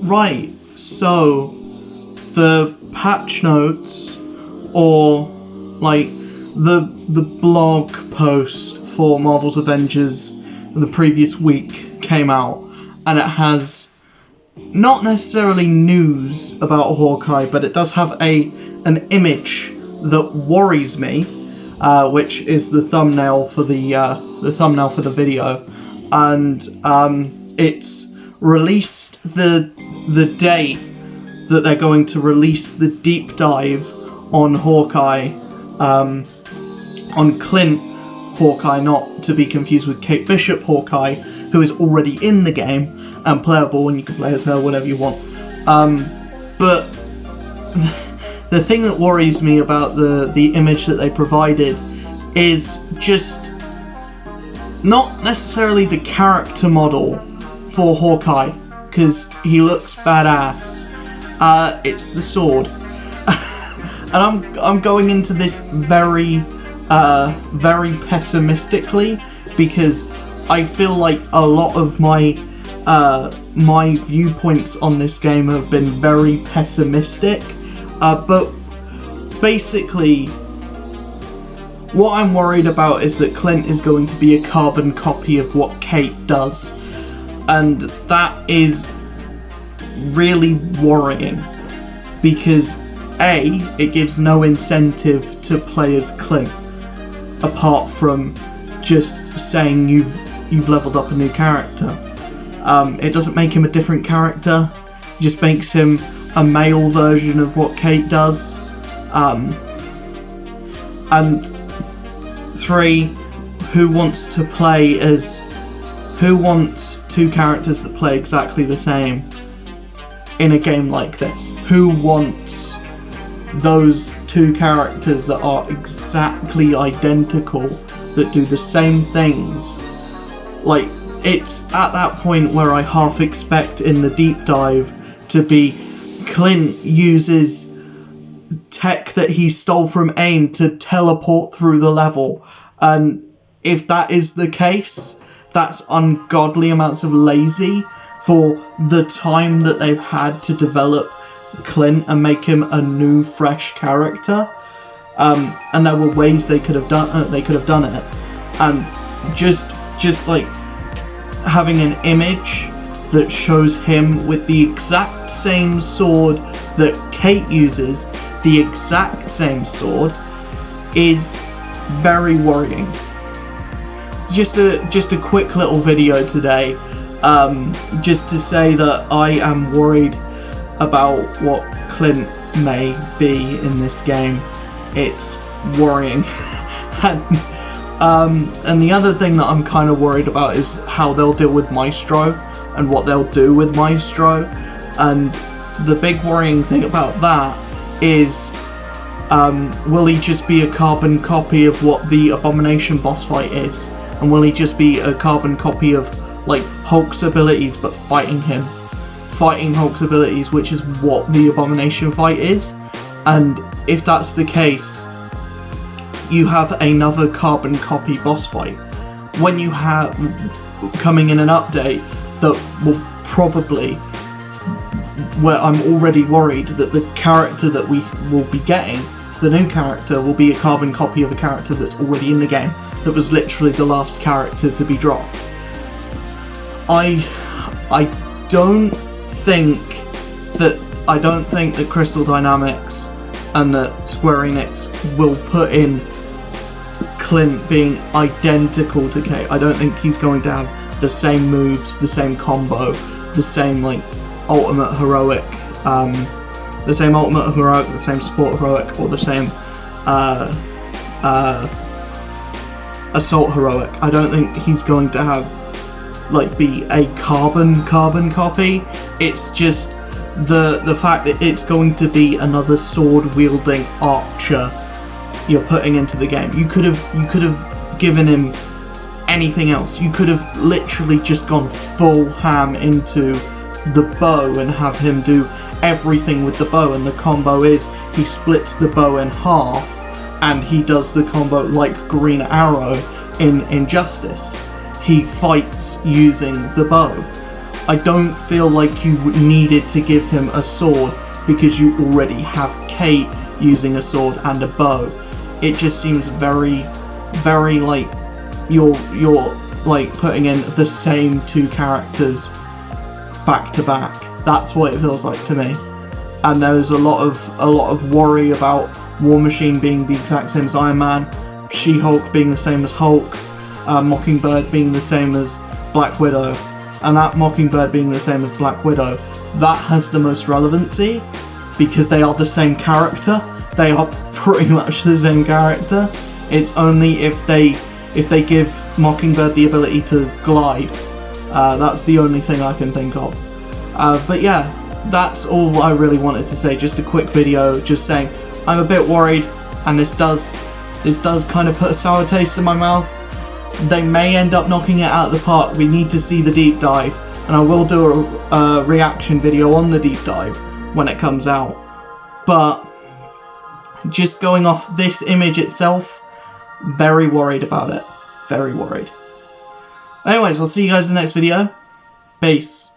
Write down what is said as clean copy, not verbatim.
Right, so the patch notes, or like the blog post for Marvel's Avengers the previous week came out, and it has not necessarily news about Hawkeye, but it does have an image that worries me, which is the thumbnail for the video, and it's released the day that they're going to release the deep dive on Hawkeye, on Clint Hawkeye, not to be confused with Kate Bishop Hawkeye, who is already in the game and playable, and you can play as her whenever you want. But the thing that worries me about the image that they provided is just not necessarily the character model for Hawkeye, because he looks badass. It's the sword. And I'm going into this very pessimistically, because I feel like a lot of my viewpoints on this game have been very pessimistic. But basically, what I'm worried about is that Clint is going to be a carbon copy of what Kate does, and that is really worrying, because A, it gives no incentive to play as Clint, apart from just saying you've leveled up a new character. It doesn't make him a different character, it just makes him a male version of what Kate does. And 3, who wants two characters that play exactly the same in a game like this? Who wants those two characters that are exactly identical, that do the same things? Like, it's at that point where I half expect in the deep dive to be Clint uses tech that he stole from AIM to teleport through the level, and if that is the case, that's ungodly amounts of lazy for the time that they've had to develop Clint and make him a new, fresh character. And there were ways they could have done it, and just like having an image that shows him with the exact same sword that Kate uses, the exact same sword, is very worrying. Just a quick little video today, just to say that I am worried about what Clint may be in this game. It's worrying. And the other thing that I'm kind of worried about is how they'll deal with Maestro and what they'll do with Maestro. And the big worrying thing about that is, will he just be a carbon copy of what the Abomination boss fight is? And will he just be a carbon copy of like Hulk's abilities, but fighting Hulk's abilities, which is what the Abomination fight is? And if that's the case, you have another carbon copy boss fight. When you have coming in an update that will probably, where I'm already worried that the character that we will be getting, the new character, will be a carbon copy of a character that's already in the game, that was literally the last character to be dropped. I don't think that Crystal Dynamics and that Square Enix will put in Clint being identical to Kate. I don't think he's going to have the same moves, the same combo, the same like ultimate heroic, the same support heroic, or the same assault heroic. I don't think he's going to have like be a carbon copy. It's just the fact that it's going to be another sword wielding archer you're putting into the game. You could have given him anything else. You could have literally just gone full ham into the bow and have him do everything with the bow, and the combo is he splits the bow in half and he does the combo like Green Arrow in Injustice. He fights using the bow. I don't feel like you needed to give him a sword because you already have Kate using a sword and a bow. It just seems very, very like you're like putting in the same two characters back to back. That's what it feels like to me. And there's a lot of worry about War Machine being the exact same as Iron Man, She-Hulk being the same as Hulk, Mockingbird being the same as Black Widow, and that Mockingbird being the same as Black Widow, that has the most relevancy because they are the same character. They are pretty much the same character. It's only if they give Mockingbird the ability to glide. That's the only thing I can think of. But yeah, that's all I really wanted to say. Just a quick video, just saying I'm a bit worried, and this does kind of put a sour taste in my mouth. They may end up knocking it out of the park. We need to see the deep dive, and I will do a reaction video on the deep dive when it comes out. But just going off this image itself, very worried about it. Very worried. Anyways, I'll see you guys in the next video. Peace.